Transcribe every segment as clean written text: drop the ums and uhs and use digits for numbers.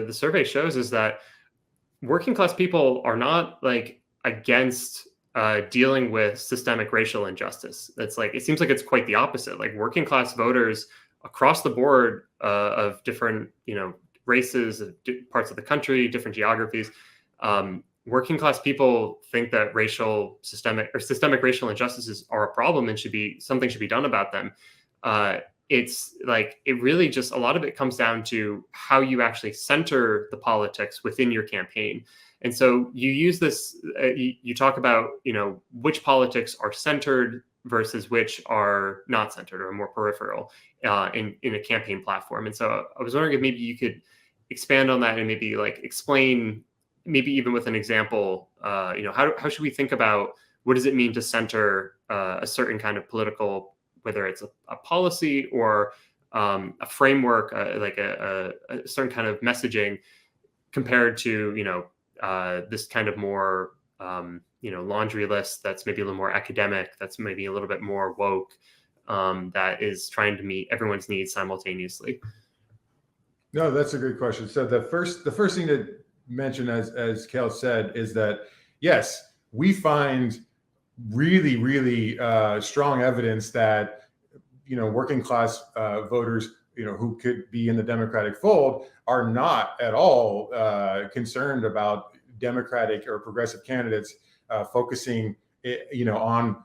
the survey shows is that working class people are not like against dealing with systemic racial injustice. It seems like it's quite the opposite. Like working class voters across the board of different, races, parts of the country, different geographies, working class people think that systemic racial injustices are a problem and should be done about them. It's like, it really just, a lot of it comes down to how you actually center the politics within your campaign. And so you use this, you talk about, which politics are centered versus which are not centered or more peripheral in a campaign platform. And so I was wondering if maybe you could expand on that and maybe like explain, maybe even with an example, how should we think about what does it mean to center a certain kind of political, whether it's a policy or a framework, like a certain kind of messaging compared to, this kind of more, laundry list that's maybe a little more academic, that's maybe a little bit more woke, that is trying to meet everyone's needs simultaneously. No, that's a great question. So the first thing to mention, as Kel said, is that yes, we find really, really strong evidence that working class voters, who could be in the Democratic fold, are not at all concerned about Democratic or progressive candidates focusing, on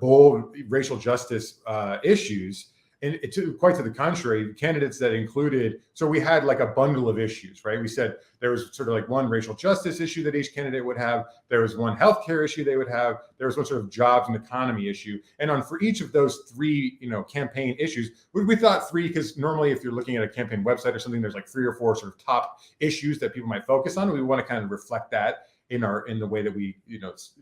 bold racial justice issues. And quite to the contrary, candidates that included, so we had like a bundle of issues, right? We said there was sort of like one racial justice issue that each candidate would have. There was one healthcare issue they would have. There was one sort of jobs and economy issue. And for each of those three, campaign issues, we thought three, because normally if you're looking at a campaign website or something, there's like 3 or 4 sort of top issues that people might focus on. We want to kind of reflect that in the way that we,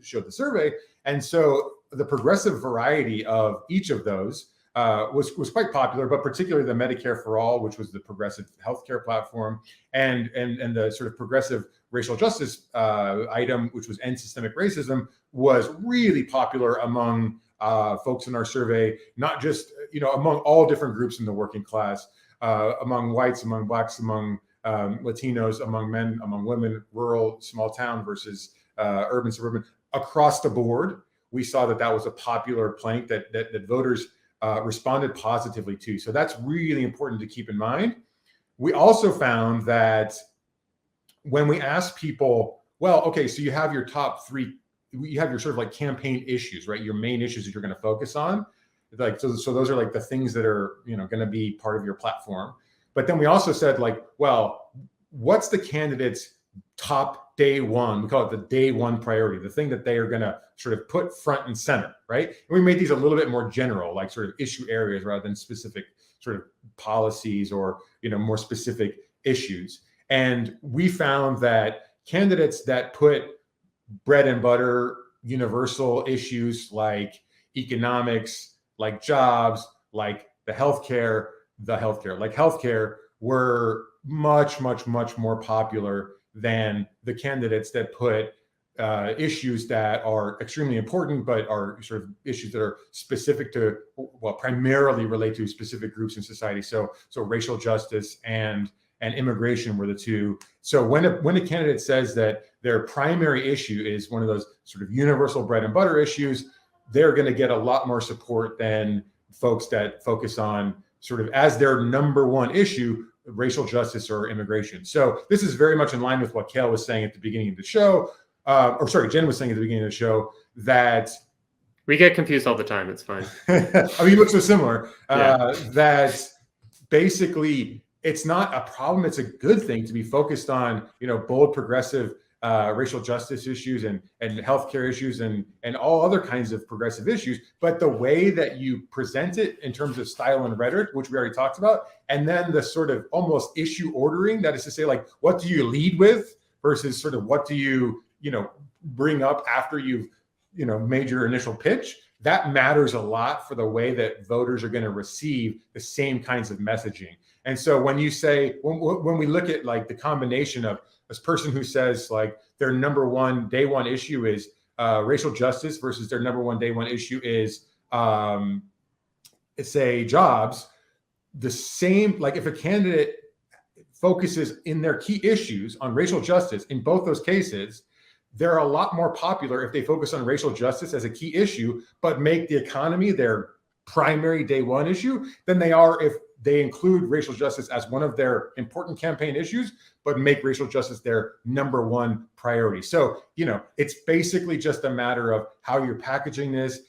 showed the survey. And so the progressive variety of each of those was quite popular, but particularly the Medicare for All, which was the progressive healthcare platform, and the sort of progressive racial justice item, which was end systemic racism, was really popular among folks in our survey, not just among all different groups in the working class, among whites, among blacks, among Latinos, among men, among women, rural, small town versus urban, suburban, across the board. We saw that was a popular plank that voters responded positively to. So that's really important to keep in mind. We also found that when we asked people, well, okay, so you have your top 3, you have your sort of like campaign issues, right? Your main issues that you're going to focus on. Like, so those are like the things that are, going to be part of your platform. But then we also said, like, well, what's the candidate's top day one? We call it the day one priority, the thing that they are going to sort of put front and center, right? And we made these a little bit more general, like sort of issue areas rather than specific sort of policies or, more specific issues. And we found that candidates that put bread and butter, universal issues like economics, like jobs, like healthcare, were much, much, much more popular than the candidates that put issues that are extremely important, but are sort of issues that are specific to, well, primarily relate to specific groups in society. So racial justice and immigration were the two. So when a candidate says that their primary issue is one of those sort of universal bread and butter issues, they're going to get a lot more support than folks that focus on sort of as their number one issue, racial justice or immigration. So this is very much in line with what Kale was saying at the beginning of the show, Jen was saying at the beginning of the show, that we get confused all the time. It's fine. I mean, you look so similar. Yeah. That basically it's not a problem. It's a good thing to be focused on, bold progressive racial justice issues and healthcare issues and all other kinds of progressive issues. But the way that you present it in terms of style and rhetoric, which we already talked about, and then the sort of almost issue ordering, that is to say, like, what do you lead with versus sort of what do you, bring up after you've, made your initial pitch, that matters a lot for the way that voters are going to receive the same kinds of messaging. And so when you say, when we look at like the combination of this person who says like their number one day one issue is racial justice versus their number one day one issue is, say, jobs, the same, like if a candidate focuses in their key issues on racial justice, in both those cases, they're a lot more popular if they focus on racial justice as a key issue, but make the economy their primary day one issue, than they are if they include racial justice as one of their important campaign issues, but make racial justice their number one priority. So, it's basically just a matter of how you're packaging this,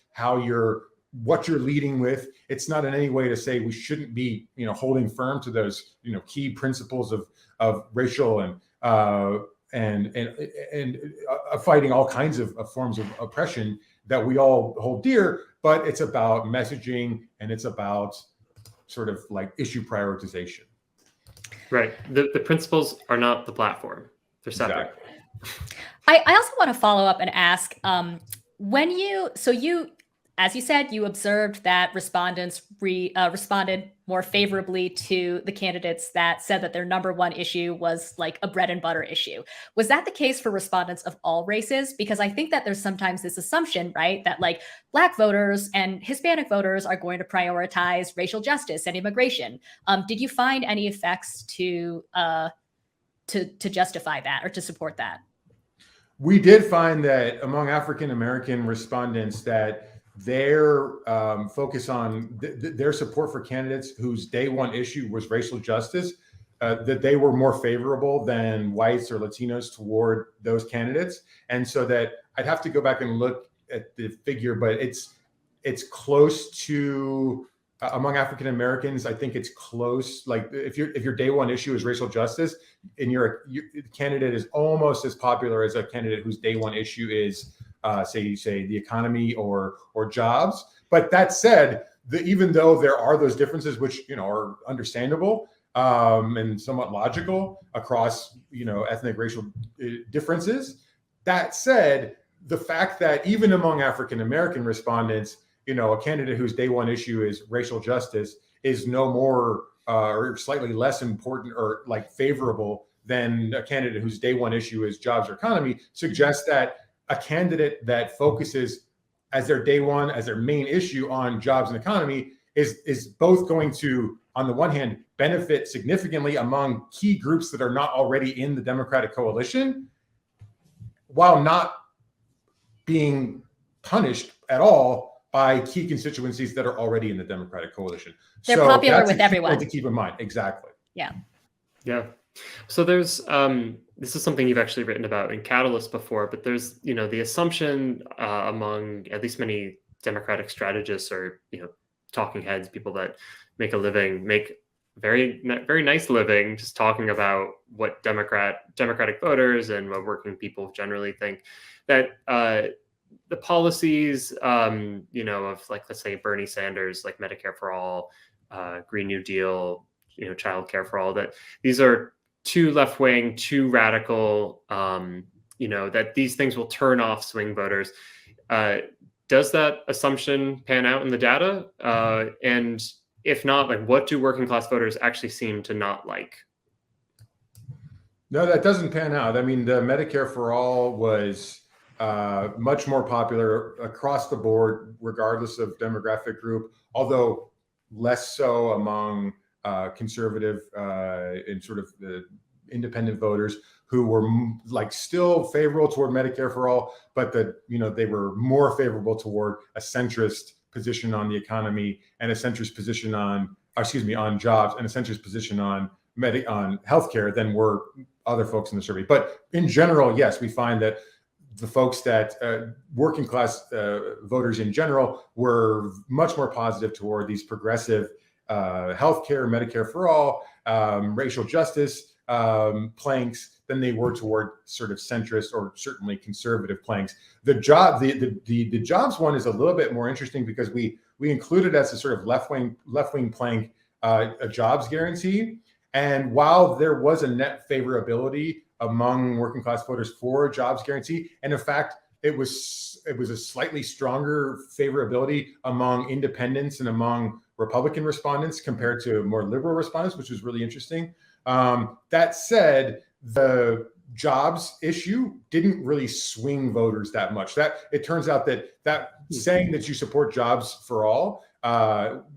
what you're leading with. It's not in any way to say we shouldn't be, holding firm to those, key principles of racial and fighting all kinds of forms of oppression that we all hold dear, but it's about messaging and it's about sort of like issue prioritization. Right. The principles are not the platform. They're separate. Exactly. I also want to follow up and ask, as you said, you observed that respondents responded more favorably to the candidates that said that their number one issue was like a bread and butter issue. Was that the case for respondents of all races? Because I think that there's sometimes this assumption, right, that like Black voters and Hispanic voters are going to prioritize racial justice and immigration. Did you find any effects to justify that or to support that? We did find that among African American respondents that their focus on their support for candidates whose day one issue was racial justice, that they were more favorable than whites or Latinos toward those candidates. And so that I'd have to go back and look at the figure, but it's close to among African Americans. I think it's close. Like if your day one issue is racial justice, and your candidate is almost as popular as a candidate whose day one issue is say the economy or jobs. But that said, even though there are those differences, which are understandable and somewhat logical across ethnic racial differences, that said, the fact that even among African American respondents, a candidate whose day one issue is racial justice is no more or slightly less important or like favorable than a candidate whose day one issue is jobs or economy, suggests that a candidate that focuses as their day one, as their main issue on jobs and economy is both going to, on the one hand, benefit significantly among key groups that are not already in the Democratic coalition, while not being punished at all by key constituencies that are already in the Democratic coalition. They're popular with everyone. To keep in mind. Exactly. Yeah. Yeah. So there's this is something you've actually written about in Catalyst before, but there's the assumption among at least many Democratic strategists or talking heads, people that make a living, make very nice living just talking about what Democratic voters and what working people generally think, that the policies of like, let's say Bernie Sanders, like Medicare for all, Green New Deal, child care for all, that these are too left-wing, too radical, that these things will turn off swing voters. Does that assumption pan out in the data? And if not, like, what do working class voters actually seem to not like? No, that doesn't pan out. I mean, the Medicare for all was much more popular across the board, regardless of demographic group, although less so among conservative and sort of the independent voters who were like still favorable toward Medicare for all, but they were more favorable toward a centrist position on the economy and a centrist position on jobs and a centrist position on healthcare than were other folks in the survey. But in general, yes, we find that the folks that working class voters in general were much more positive toward these progressive healthcare, Medicare for all, racial justice planks than they were toward sort of centrist or certainly conservative planks. The jobs one is a little bit more interesting because we included as a sort of left wing plank a jobs guarantee. And while there was a net favorability among working class voters for a jobs guarantee, and in fact, it was a slightly stronger favorability among independents and among Republican respondents compared to more liberal respondents, which was really interesting. That said, the jobs issue didn't really swing voters that much. That it turns out that saying that you support jobs for all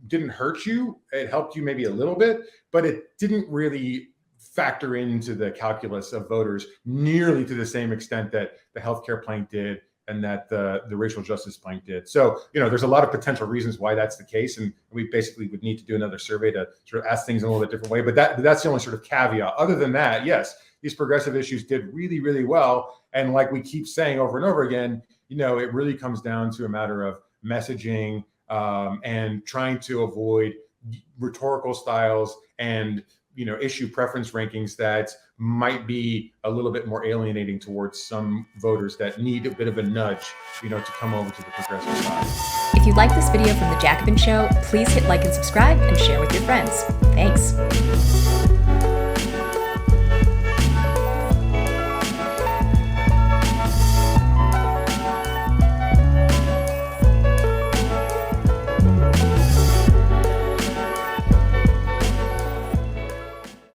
didn't hurt you. It helped you maybe a little bit, but it didn't really factor into the calculus of voters nearly to the same extent that the healthcare plank did and that the racial justice plank did. So, there's a lot of potential reasons why that's the case. And we basically would need to do another survey to sort of ask things in a little bit different way. But that's the only sort of caveat. Other than that, yes, these progressive issues did really, really well. And like we keep saying over and over again, it really comes down to a matter of messaging and trying to avoid rhetorical styles and issue preference rankings that might be a little bit more alienating towards some voters that need a bit of a nudge, to come over to the progressive side. If you like this video from The Jacobin Show, please hit like and subscribe and share with your friends. Thanks.